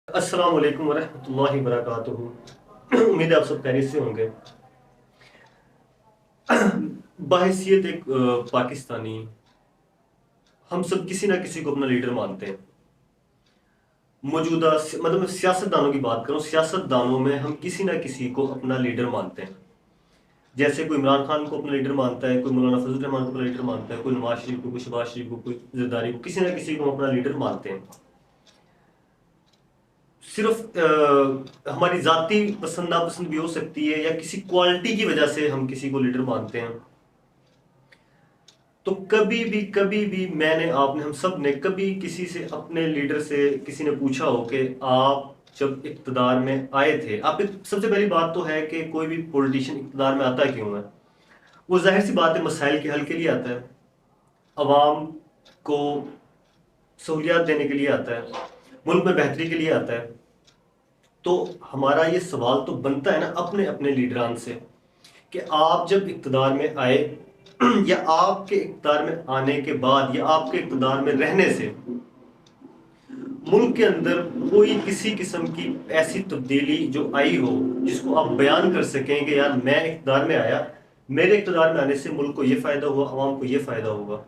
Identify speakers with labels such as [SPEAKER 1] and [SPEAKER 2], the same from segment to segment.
[SPEAKER 1] السلام علیکم ورحمۃ اللہ وبرکاتہ۔ امید ہے آپ سب خیریت سے ہوں گے۔ بحیثیت ایک پاکستانی ہم سب کسی نہ کسی کو اپنا لیڈر مانتے ہیں۔ موجودہ مطلب میں سیاست دانوں کی بات کروں، سیاست دانوں میں ہم کسی نہ کسی کو اپنا لیڈر مانتے ہیں۔ جیسے کوئی عمران خان کو اپنا لیڈر مانتا ہے، کوئی مولانا فضل الرحمان کو اپنا لیڈر مانتا ہے، کوئی نواز شریف کو، کوئی شہباز شریف کو، کوئی زرداری کو، کسی نہ کسی کو ہم اپنا لیڈر مانتے ہیں۔ صرف ہماری ذاتی پسند ناپسند بھی ہو سکتی ہے، یا کسی کوالٹی کی وجہ سے ہم کسی کو لیڈر مانتے ہیں۔ تو کبھی بھی میں نے، آپ نے، ہم سب نے کبھی کسی سے، اپنے لیڈر سے کسی نے پوچھا ہو کہ آپ جب اقتدار میں آئے تھے، آپ سب سے پہلی بات تو ہے کہ کوئی بھی پولیٹیشین اقتدار میں آتا کیوں ہے؟ وہ ظاہر سی بات ہے، مسائل کے حل کے لیے آتا ہے، عوام کو سہولیات دینے کے لیے آتا ہے، ملک میں بہتری کے لیے آتا ہے۔ تو ہمارا یہ سوال تو بنتا ہے نا اپنے اپنے لیڈران سے کہ آپ جب اقتدار میں آئے، یا آپ کے اقتدار میں آنے کے بعد، یا آپ کے اقتدار میں رہنے سے ملک کے اندر کوئی کسی قسم کی ایسی تبدیلی جو آئی ہو جس کو آپ بیان کر سکیں کہ یار میں اقتدار میں آیا، میرے اقتدار میں آنے سے ملک کو یہ فائدہ ہوا، عوام کو یہ فائدہ ہوگا،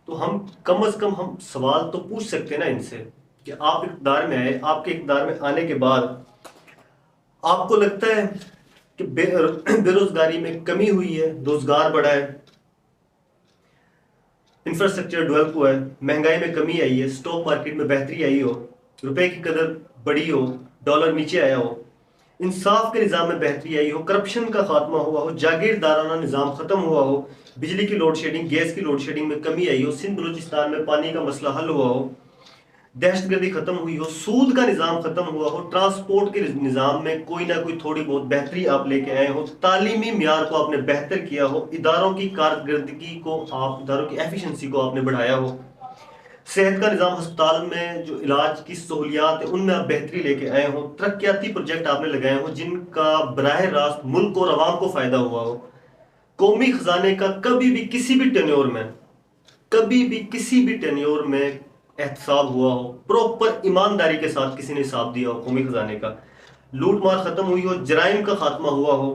[SPEAKER 1] تو ہم کم از کم ہم سوال تو پوچھ سکتے ہیں نا ان سے کہ آپ اقتدار میں آئے، آپ کے اقتدار میں آنے کے بعد آپ کو لگتا ہے کہ بے روزگاری میں کمی ہوئی ہے، روزگار بڑھا ہے، انفراسٹرکچر ڈیولپ ہوا ہے، مہنگائی میں کمی آئی ہے، اسٹاک مارکیٹ میں بہتری آئی ہو، روپے کی قدر بڑھی ہو، ڈالر نیچے آیا ہو، انصاف کے نظام میں بہتری آئی ہو، کرپشن کا خاتمہ ہوا ہو، جاگیردارانہ نظام ختم ہوا ہو، بجلی کی لوڈ شیڈنگ، گیس کی لوڈ شیڈنگ میں کمی آئی ہو، سندھ بلوچستان میں پانی کا مسئلہ حل ہوا ہو، دہشت گردی ختم ہوئی ہو، سود کا نظام ختم ہوا ہو، ٹرانسپورٹ کے نظام میں کوئی نہ کوئی تھوڑی بہت بہتری آپ لے کے آئے ہو، تعلیمی معیار کو آپ نے بہتر کیا ہو، اداروں کی کارکردگی کو، اداروں کی ایفیشنسی کو آپ نے بڑھایا ہو، صحت کا نظام، ہسپتال میں جو علاج کی سہولیات ہیں ان میں آپ بہتری لے کے آئے ہوں، ترقیاتی پروجیکٹ آپ نے لگائے ہوں جن کا براہ راست ملک اور عوام کو فائدہ ہوا ہو، قومی خزانے کا کبھی بھی کسی بھی ٹینیور میں احتساب ہوا ہو، پروپر ایمانداری کے ساتھ کسی نے حساب دیا ہو قومی خزانے کا، لوٹ مار ختم ہوئی ہو، جرائم کا خاتمہ ہوا ہو،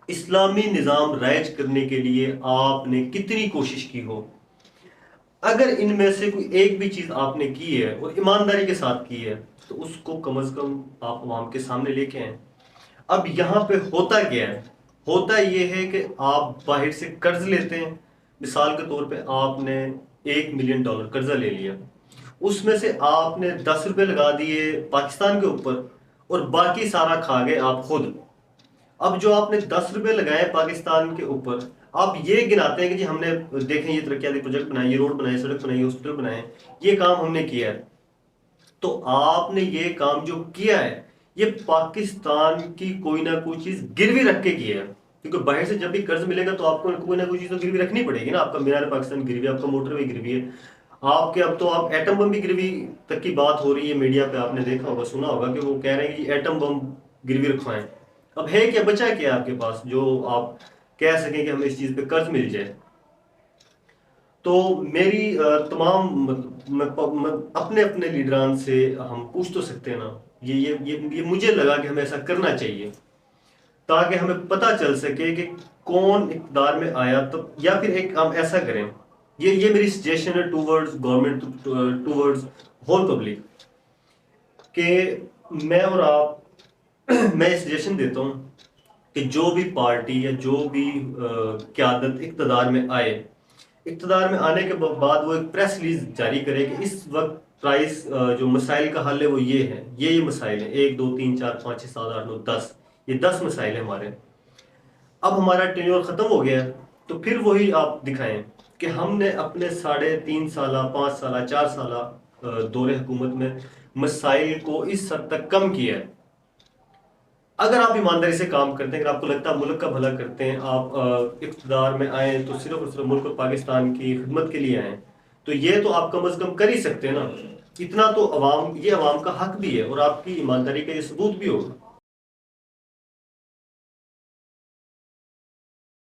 [SPEAKER 1] اسلامی نظام رائج کرنے کے لیے آپ نے کتنی کوشش کی ہو، اگر ان میں سے کوئی ایک بھی چیز آپ نے کی ہے اور ایمانداری کے ساتھ کی ہے تو اس کو کم از کم آپ عوام کے سامنے لے کے آئیں۔ اب یہاں پہ ہوتا کیا ہے؟ ہوتا یہ ہے کہ آپ باہر سے قرض لیتے ہیں، مثال کے طور پہ آپ نے $1 ملین قرضہ لے لیا، اس میں سے آپ نے $10 لگا دیے پاکستان کے اوپر اور باقی سارا کھا گئے آپ خود۔ اب جو آپ نے $10 لگائے پاکستان کے اوپر، آپ یہ گناتے ہیں کہ جی ہم نے دیکھیں یہ ترقیاتی پروجیکٹ بنائے، یہ روڈ بنائے، سڑک بنائی، ہاسپٹل بنائے، یہ کام ہم نے کیا ہے، تو آپ نے یہ کام جو کیا ہے یہ پاکستان کی کوئی نہ کوئی چیز گروی رکھ کے کیا ہے، کیونکہ باہر سے جب بھی قرض ملے گا تو آپ کو کوئی نہ کوئی چیز تو گروی رکھنی پڑے گی نا۔ آپ کا مینار پاکستان گروی ہے، آپ کا موٹر وے گروی ہے، آپ کے اب تو آپ ایٹم بم بھی گروی تک کی بات ہو رہی ہے، میڈیا پہ آپ نے دیکھا ہوگا، سنا ہوگا کہ وہ کہہ رہے ہیں کہ ایٹم بم گروی رکھوائیں۔ اب ہے کیا، بچا کیا آپ کے پاس جو آپ کہہ سکیں کہ ہمیں اس چیز پہ قرض مل جائے؟ تو میری تمام اپنے اپنے لیڈران سے ہم پوچھ تو سکتے ہیں نا، یہ مجھے لگا کہ ہمیں ایسا کرنا چاہیے تاکہ ہمیں پتہ چل سکے کہ کون اقتدار میں آیا، تو یا پھر ایک ہم ایسا کریں، یہ میری سجیشن ہے towards government, towards whole public, کہ میں اور آپ میں سجیشن دیتا ہوں کہ جو بھی پارٹی یا جو بھی قیادت اقتدار میں آئے، اقتدار میں آنے کے بعد وہ ایک پریس ریلیز جاری کرے کہ اس وقت پرائس جو مسائل کا حل ہے وہ یہ ہے، یہ مسائل ہیں، 1 2 3 4 5 6 7 8 9 10، یہ 10 مسائل ہیں ہمارے۔ اب ہمارا ٹینیور ختم ہو گیا تو پھر وہی آپ دکھائیں کہ ہم نے اپنے 3.5 سالہ 5 سالہ 4 سالہ دور حکومت میں مسائل کو اس حد تک کم کیا ہے۔ اگر آپ ایمانداری سے کام کرتے ہیں، اگر آپ کو لگتا ہے ملک کا بھلا کرتے ہیں، آپ اقتدار میں آئیں تو صرف اور صرف ملک اور پاکستان کی خدمت کے لیے آئیں، تو یہ تو آپ کم از کم کر ہی سکتے ہیں نا۔ اتنا تو یہ عوام کا حق بھی ہے اور آپ کی ایمانداری کا یہ ثبوت بھی ہوگا۔